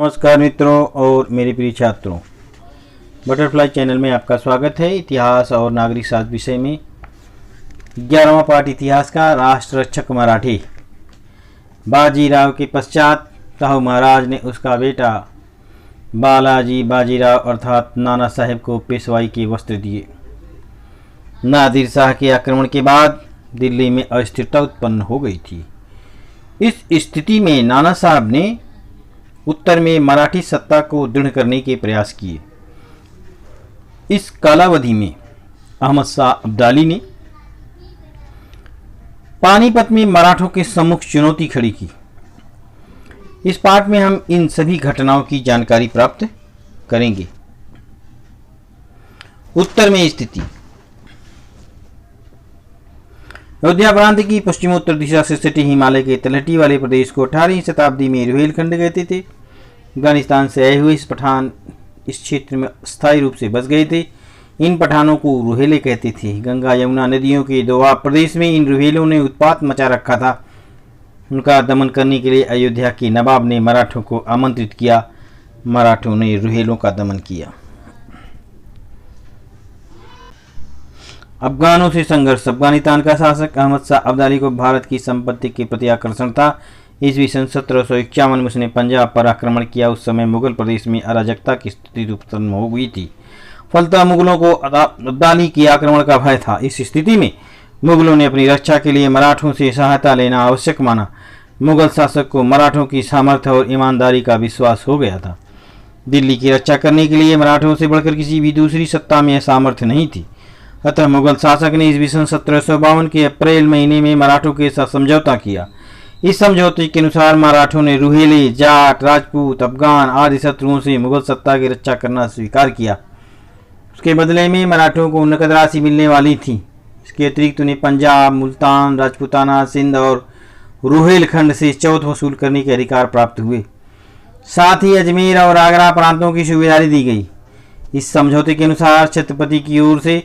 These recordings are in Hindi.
नमस्कार मित्रों और मेरे प्रिय छात्रों, बटरफ्लाई चैनल में आपका स्वागत है। इतिहास और नागरिक शास्त्र विषय में 11वां पाठ इतिहास का राष्ट्र रक्षक मराठी। बाजीराव के पश्चात शाहू महाराज ने उसका बेटा बालाजी बाजीराव अर्थात नाना साहेब को पेशवाई के वस्त्र दिए। नादिर शाह के आक्रमण के बाद दिल्ली में अस्थिरता उत्पन्न हो गई थी। इस स्थिति में नाना साहब ने उत्तर में मराठी सत्ता को दृढ़ करने के प्रयास किए। इस कालावधि में अहमद शाह अब्दाली ने पानीपत में मराठों के सम्मुख चुनौती खड़ी की। इस पाठ में हम इन सभी घटनाओं की जानकारी प्राप्त करेंगे। उत्तर में स्थिति। अयोध्या प्रांत की पश्चिमोत्तर दिशा से सटे हिमालय के तलहटी वाले प्रदेश को 18वीं शताब्दी में रुहेलखंड कहते थे। अफगानिस्तान से आए हुए इस पठान इस क्षेत्र में स्थायी रूप से बस गए थे। इन पठानों को रुहेले कहते थे। गंगा यमुना नदियों के दोआब प्रदेश में इन रुहेलों ने उत्पात मचा रखा था। उनका दमन करने के लिए अयोध्या के नवाब ने मराठों को आमंत्रित किया। मराठों ने रुहेलों का दमन किया। अफगानों से संघर्ष। अफगानिस्तान का शासक अहमद शाह अब्दाली को भारत की संपत्ति के प्रति आकर्षण था। ईस्वी सन 1751 में उसने पंजाब पर आक्रमण किया। उस समय मुगल प्रदेश में अराजकता की स्थिति उत्पन्न हो गई थी। फलतः मुगलों को अब्दाली की आक्रमण का भय था। इस स्थिति में मुगलों ने अपनी रक्षा के लिए मराठों से सहायता लेना आवश्यक माना। मुगल शासक को मराठों की सामर्थ्य और ईमानदारी का विश्वास हो गया था। दिल्ली की रक्षा करने के लिए मराठों से बढ़कर किसी भी दूसरी सत्ता में सामर्थ्य नहीं थी। अतः मुगल शासक ने ईस्वी सन 1752 के अप्रैल महीने में मराठों के साथ समझौता किया। इस समझौते के अनुसार मराठों ने रुहेले, जाट, राजपूत, अफगान आदि शत्रुओं से मुगल सत्ता की रक्षा करना स्वीकार किया। उसके बदले में मराठों को नकद राशि मिलने वाली थी। इसके अतिरिक्त उन्हें पंजाब, मुल्तान, राजपूताना, सिंध और रुहेलखंड से चौथ वसूल करने के अधिकार प्राप्त हुए। साथ ही अजमेर और आगरा प्रांतों की सुविधाएं दी गई। इस समझौते के अनुसार छत्रपति की ओर से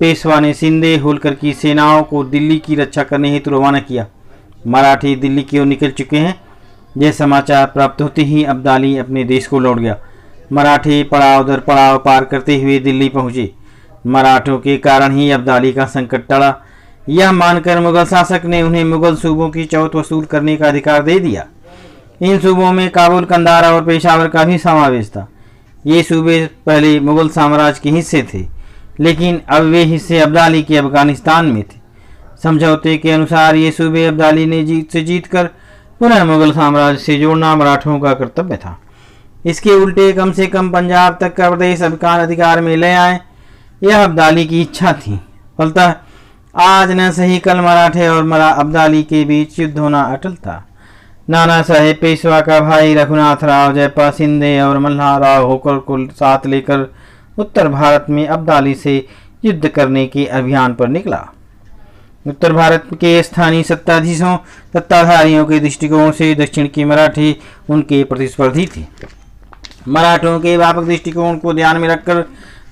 पेशवा ने शिंदे होलकर की सेनाओं को दिल्ली की रक्षा करने हेतु रवाना किया। मराठी दिल्ली की ओर निकल चुके हैं। यह समाचार प्राप्त होते ही अब्दाली अपने देश को लौट गया। मराठी पड़ाव दर पड़ाव पार करते हुए दिल्ली पहुंचे। मराठों के कारण ही अब्दाली का संकट टला। यह मानकर मुगल शासक ने उन्हें मुगल सूबों की चौथ वसूल करने का अधिकार दे दिया। इन सूबों में काबुल, कंदारा और पेशावर का भी समावेश था। ये सूबे पहले मुगल साम्राज्य के हिस्से थे, लेकिन अब वे हिस्से अब्दाली के अफगानिस्तान में थे। समझौते के अनुसार ये सूबे अब्दाली ने जीतकर पुनः मुगल साम्राज्य से जोड़ना मराठों का कर्तव्य था। इसके उल्टे कम से कम पंजाब तक का प्रदेश अफगान अधिकार में ले आए, यह अब्दाली की इच्छा थी। फलतः आज न सही कल मराठे और अब्दाली के बीच युद्ध होना अटल था। नाना साहेब पेशवा का भाई रघुनाथ राव जयपाल शिंदे और मल्हार राव होकर को साथ लेकर उत्तर भारत में अब्दाली से युद्ध करने के अभियान पर निकला। उत्तर भारत के स्थानीय सत्ताधारियों के दृष्टिकोण से दक्षिण के मराठी उनके प्रतिस्पर्धी थे। मराठों के व्यापक दृष्टिकोण को ध्यान में रखकर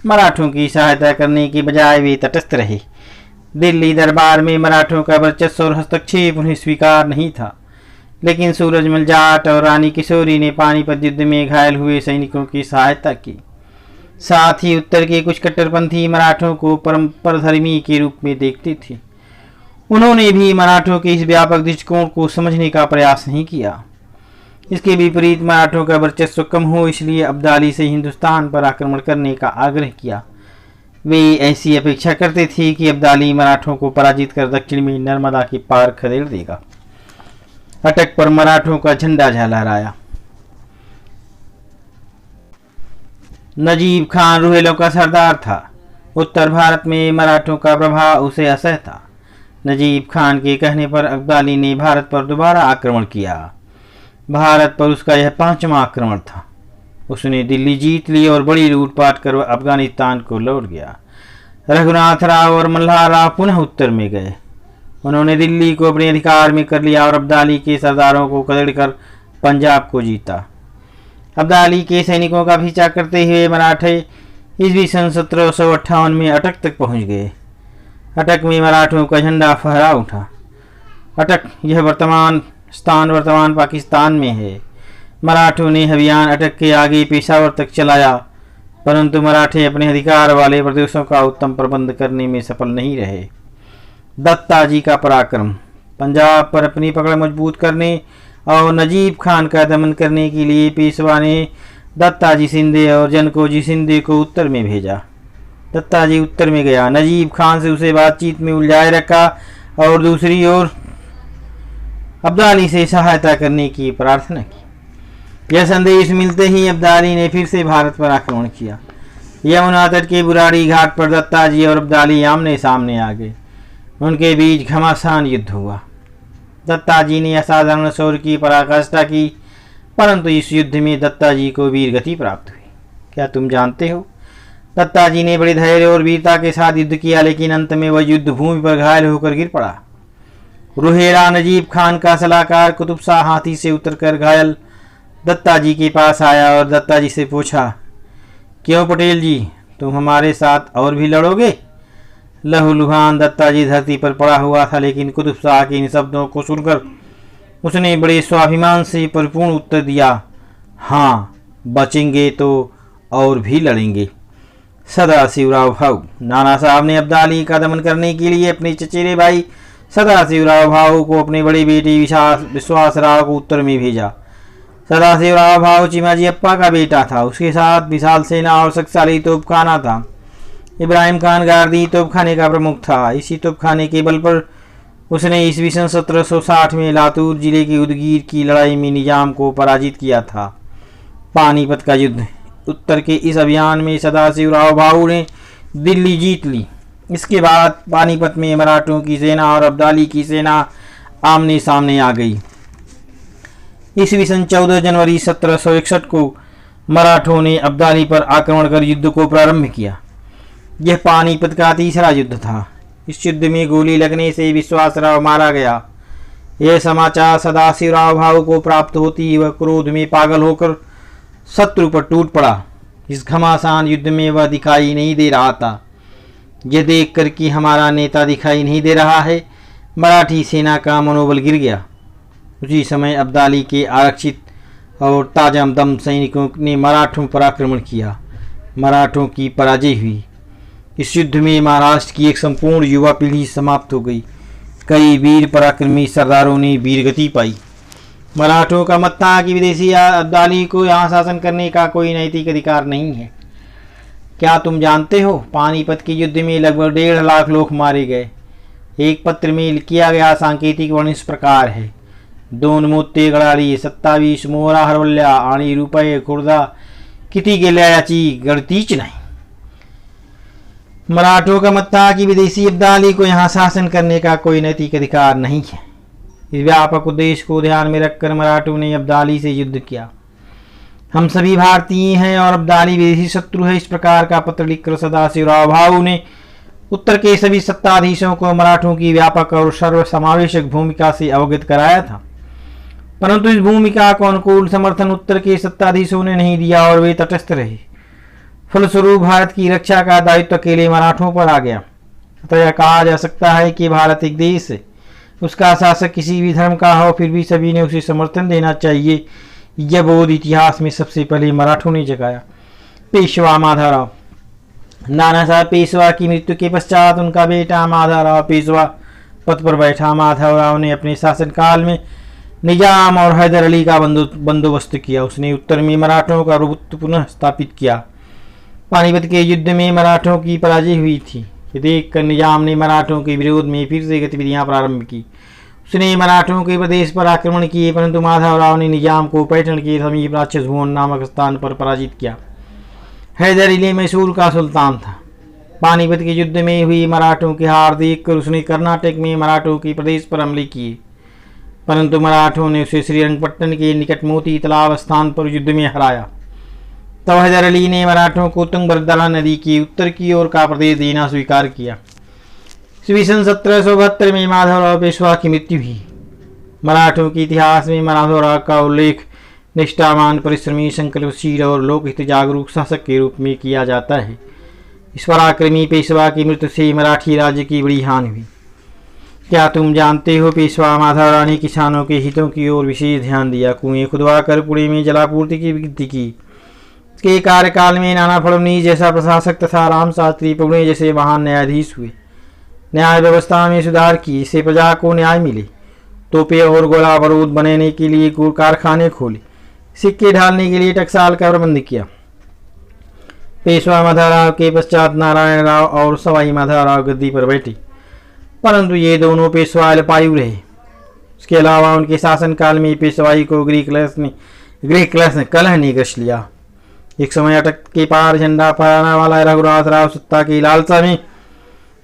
मराठों की सहायता करने के बजाय वे तटस्थ रहे। दिल्ली दरबार में मराठों का वर्चस्व और हस्तक्षेप उन्हें स्वीकार नहीं था, लेकिन सूरजमल जाट और रानी किशोरी ने पानीपत युद्ध में घायल हुए सैनिकों की सहायता की। साथ ही उत्तर के कुछ कट्टरपंथी मराठों को परधर्मी के रूप में देखते थे। उन्होंने भी मराठों के इस व्यापक दृष्टिकोण को समझने का प्रयास नहीं किया। इसके विपरीत मराठों का वर्चस्व कम हो, इसलिए अब्दाली से हिंदुस्तान पर आक्रमण करने का आग्रह किया। वे ऐसी अपेक्षा करते थे कि अब्दाली मराठों को पराजित कर दक्षिण में नर्मदा के पार खदेड़ देगा। अटक पर मराठों का झंडा लहराया। नजीब खान रुहेलों का सरदार था। उत्तर भारत में मराठों का प्रभाव उसे असह था। नजीब खान के कहने पर अब्दाली ने भारत पर दोबारा आक्रमण किया। भारत पर उसका यह 5वां आक्रमण था। उसने दिल्ली जीत ली और बड़ी लूटपाट कर अफगानिस्तान को लौट गया। रघुनाथ राव और मल्हार राव पुनः उत्तर में गए। उन्होंने दिल्ली को अपने अधिकार में कर लिया और अब्दाली के सरदारों को खदेड़कर पंजाब को जीता। अब्दाली के सैनिकों का पीछा करते हुए मराठे ईस्वी सन 1758 में अटक तक पहुंच गए। अटक में मराठों का झंडा फहरा उठा। अटक यह वर्तमान पाकिस्तान में है। मराठों ने अभियान अटक के आगे पेशावर तक चलाया, परंतु मराठे अपने अधिकार वाले प्रदेशों का उत्तम प्रबंध करने में सफल नहीं रहे। दत्ताजी का पराक्रम। पंजाब पर अपनी पकड़ मजबूत करने और नजीब खान का दमन करने के लिए पेशवा ने दत्ताजी शिंदे और जनकोजी शिंदे को उत्तर में भेजा। दत्ताजी उत्तर में गया, नजीब खान से उसे बातचीत में उलझाए रखा और दूसरी ओर अब्दाली से सहायता करने की प्रार्थना की। यह संदेश मिलते ही अब्दाली ने फिर से भारत पर आक्रमण किया। यमुना तट के बुराड़ी घाट पर दत्ताजी और अब्दाली आमने सामने आ गए। उनके बीच घमासान युद्ध हुआ। दत्ताजी ने असाधारण शौर्य की पराकाष्ठा की, परंतु इस युद्ध में दत्ताजी को वीर गति प्राप्त हुई। क्या तुम जानते हो, दत्ताजी ने बड़े धैर्य और वीरता के साथ युद्ध किया, लेकिन अंत में वह युद्ध भूमि पर घायल होकर गिर पड़ा। रुहेला नजीब खान का सलाहकार कुतुब शाह हाथी से उतरकर घायल दत्ताजी के पास आया और दत्ताजी से पूछा, क्यों पटेल जी, तुम हमारे साथ और भी लड़ोगे? लहूलुहान दत्ताजी धरती पर पड़ा हुआ था, लेकिन कुतुब शाह के इन शब्दों को सुनकर उसने बड़े स्वाभिमान से परिपूर्ण उत्तर दिया, हाँ, बचेंगे तो और भी लड़ेंगे। सदाशिवराव भाऊ। नाना साहब ने अब्दाली का दमन करने के लिए अपने चचेरे भाई सदाशिवराव भाऊ को अपने बड़े बेटे विश्वासराव को उत्तर में भेजा। सदाशिवराव भाऊ चिमाजी अप्पा का बेटा था। उसके साथ विशाल सेना और शक्तिशाली तोपखाना था। इब्राहिम खान गार्दी तोपखाने का प्रमुख था। इसी तोपखाने के बल पर उसने ईस्वी सन 1760 में लातूर जिले के उदगीर की लड़ाई में निजाम को पराजित किया था। पानीपत का युद्ध। उत्तर के इस अभियान में सदाशिवराव भाऊ ने दिल्ली जीत ली। इसके बाद पानीपत में मराठों की सेना और अब्दाली की सेना आमने सामने आ गई। ईस्वी सन 14 जनवरी 1761 को मराठों ने अब्दाली पर आक्रमण कर युद्ध को प्रारंभ किया। यह पानीपत का तीसरा युद्ध था। इस युद्ध में गोली लगने से विश्वासराव मारा गया। यह समाचार सदाशिवराव भाऊ को प्राप्त होती ही वह क्रोध में पागल होकर शत्रु पर टूट पड़ा। इस घमासान युद्ध में वह दिखाई नहीं दे रहा था। यह देखकर कि हमारा नेता दिखाई नहीं दे रहा है, मराठी सेना का मनोबल गिर गया। उसी समय अब्दाली के आरक्षित और ताजा दम सैनिकों ने मराठों पर आक्रमण किया। मराठों की पराजय हुई। इस युद्ध में महाराष्ट्र की एक संपूर्ण युवा पीढ़ी समाप्त हो गई। कई वीर पराक्रमी सरदारों ने वीरगति पाई। मराठों का मत था कि विदेशी अब्दाली को यहाँ शासन करने का कोई नैतिक अधिकार नहीं है। क्या तुम जानते हो, पानीपत के युद्ध में लगभग 1.5 लाख लोग मारे गए। एक पत्र में किया गया सांकेतिक वर्णन इस प्रकार है, 2 मोते गडारी 27 मोहरा हरवल्या आणि रुपये खुर्दा किती गेल्या याची गणतीच नहीं। मराठों का मत था कि विदेशी अब्दाली को यहाँ शासन करने का कोई नैतिक अधिकार नहीं है। इस व्यापक उद्देश्य को ध्यान में रखकर मराठों ने अब्दाली से युद्ध किया। हम सभी भारतीय हैं और अब्दाली विदेशी शत्रु है। इस प्रकार का पत्र लिखकर सदाशिवराव भाऊ ने उत्तर के सभी सत्ताधीशों को मराठों की व्यापक और सर्वसमावेशक भूमिका से अवगत कराया था, परंतु इस भूमिका को अनुकूल समर्थन उत्तर के सत्ताधीशों ने नहीं दिया और वे तटस्थ रहे। फलस्वरूप भारत की रक्षा का दायित्व अकेले मराठों पर आ गया। अतः यह कहा जा सकता है कि भारत एक देश है, उसका शासक किसी भी धर्म का हो, फिर भी सभी ने उसे समर्थन देना चाहिए। यह बोध इतिहास में सबसे पहले मराठों ने जगाया। पेशवा माधवराव। नाना साहब पेशवा की मृत्यु के पश्चात उनका बेटा माधवराव पेशवा पद पर बैठा। माधवराव ने अपने शासनकाल में निजाम और हैदर अली का बंदोबस्त किया। उसने उत्तर में मराठों का प्रभुत्व पुनः स्थापित किया। पानीपत के युद्ध में मराठों की पराजय हुई थी। ये देखकर निजाम ने मराठों के विरोध में फिर से गतिविधियां प्रारंभ की। उसने मराठों के प्रदेश पर आक्रमण किए, परंतु माधवराव ने निजाम को पैठण के समीप राक्षस भुवन नामक स्थान पर पराजित किया। हैदर अली मैसूर का सुल्तान था। पानीपत के युद्ध में हुई मराठों की हार देखकर उसने कर्नाटक में मराठों के प्रदेश पर हमले किए, परंतु मराठों ने उसे श्रीरंगपट्टन के निकट मोती तालाब स्थान पर युद्ध में हराया। तब हैदर अली ने मराठों को तुंगभद्रा नदी की उत्तर की ओर का प्रदेश देना स्वीकार किया। ईस्वी सन 1772 में माधवराव पेशवा की मृत्यु हुई। मराठों के इतिहास में माधवराव का उल्लेख निष्ठावान, परिश्रमी, संकल्पशील और लोकहित जागरूक शासक के रूप में किया जाता है। इस पराक्रमी पेशवा की मृत्यु से मराठी राज्य की बड़ी हानि हुई। क्या तुम जानते हो, पेशवा माधवराव ने किसानों के हितों की ओर विशेष ध्यान दिया। कुएं खुदवाकर पुणे में जलापूर्ति की वृद्धि की। के कार्यकाल में नाना फडणवीस जैसा प्रशासक तथा राम शास्त्री पुणे जैसे महान न्यायाधीश हुए। न्याय व्यवस्था में सुधार किए, इससे प्रजा को न्याय मिले। तोपे और गोला बारूद बनाने के लिए कारखाने खोले। सिक्के ढालने के लिए टकसाल का प्रबंध किया। पेशवा माधवराव के पश्चात नारायण राव और सवाई माधवराव गद्दी पर बैठे, परंतु ये दोनों पेशवा अल्पायु रहे। इसके अलावा उनके शासनकाल में पेशवाई को गृह कलह ने ग्रस लिया। एक समय अटक के पार झंडा फहराने वाला रघुनाथ राव सत्ता की लालसा में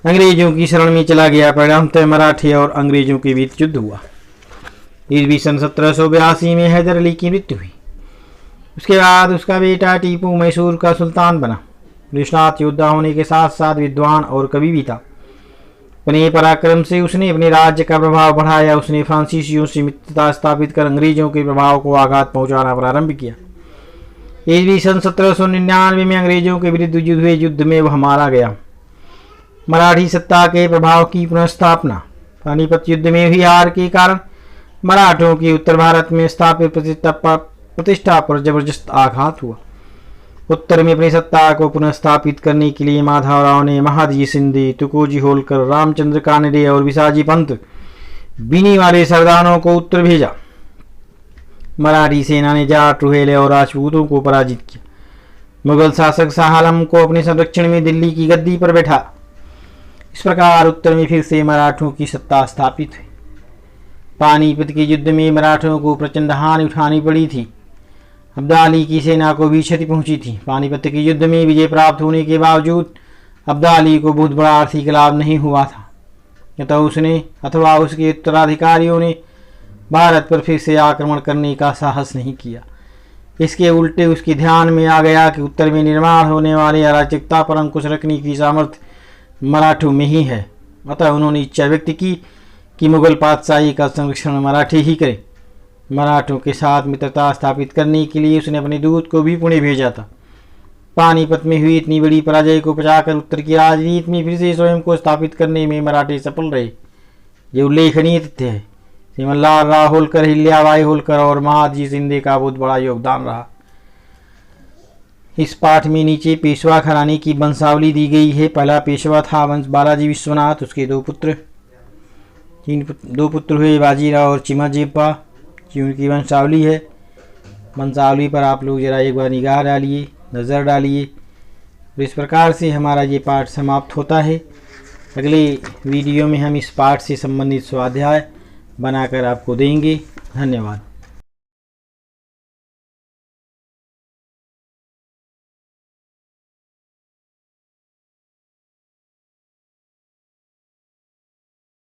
अंग्रेजों की शरण में चला गया। परिणामतः मराठे और अंग्रेजों के बीच युद्ध हुआ। ईस्वी सन 1782 में हैदर अली की मृत्यु हुई। उसके बाद उसका बेटा टीपू मैसूर का सुल्तान बना। निष्णात योद्धा होने के साथ साथ विद्वान और कवि भी था। अपने पराक्रम से उसने अपने राज्य का प्रभाव बढ़ाया। उसने फ्रांसीसियों से मित्रता स्थापित कर अंग्रेजों के प्रभाव को आघात पहुंचाना प्रारंभ किया। ईस्वी सन 1799 में अंग्रेजों के विरुद्ध हुए युद्ध में वह मारा गया। मराठी सत्ता के प्रभाव की पुनर्स्थापना। पानीपत युद्ध में हुई हार के कारण मराठों की उत्तर भारत में स्थापित प्रतिष्ठा पर जबरदस्त आघात हुआ। उत्तर में अपनी सत्ता को पुनर्स्थापित करने के लिए माधवराव ने महादजी शिंदे, तुकोजी होलकर, रामचंद्र कानडे और विसाजी पंत बीनी वाले सरदारों को उत्तर भेजा। मराठी सेना ने जाट, रुहेले और राजपूतों को पराजित किया। मुगल शासक शाह आलम को अपने संरक्षण में दिल्ली की गद्दी पर बैठा। इस प्रकार उत्तर में फिर से मराठों की सत्ता स्थापित हुई। पानीपत के युद्ध में मराठों को प्रचंड हानि उठानी पड़ी थी। अब्दाली की सेना को भी क्षति पहुंची थी। पानीपत के युद्ध में विजय प्राप्त होने के बावजूद अब्दाली को बहुत बड़ा आर्थिक लाभ नहीं हुआ था। अतः उसने अथवा उसके उत्तराधिकारियों ने भारत पर फिर से आक्रमण करने का साहस नहीं किया। इसके उल्टे उसके ध्यान में आ गया कि उत्तर में निर्माण होने वाली अराजकता पर अंकुश रखने की सामर्थ्य मराठों में ही है। अतः उन्होंने इच्छा व्यक्त की कि मुगल पातशाही का संरक्षण मराठी ही करे। मराठों के साथ मित्रता स्थापित करने के लिए उसने अपने दूत को भी पुणे भेजा था। पानीपत में हुई इतनी बड़ी पराजय को बचाकर उत्तर की राजनीति में फिर से स्वयं को स्थापित करने में मराठे सफल रहे। ये उल्लेखनीय तथ्य है। सिमनलाल राव होलकर, हिल्याबाई होलकर और महादजी शिंदे का बहुत बड़ा योगदान रहा। इस पाठ में नीचे पेशवा घराने की वंशावली दी गई है। पहला पेशवा था वंश बालाजी विश्वनाथ। उसके दो पुत्र हुए बाजीराव और चिमाजेप्पा, की उनकी वंशावली है। वंशावली पर आप लोग जरा एक बार निगाह डालिए, नज़र डालिए। तो इस प्रकार से हमारा ये पाठ समाप्त होता है। अगले वीडियो में हम इस पाठ से संबंधित स्वाध्याय बनाकर आपको देंगे। धन्यवाद।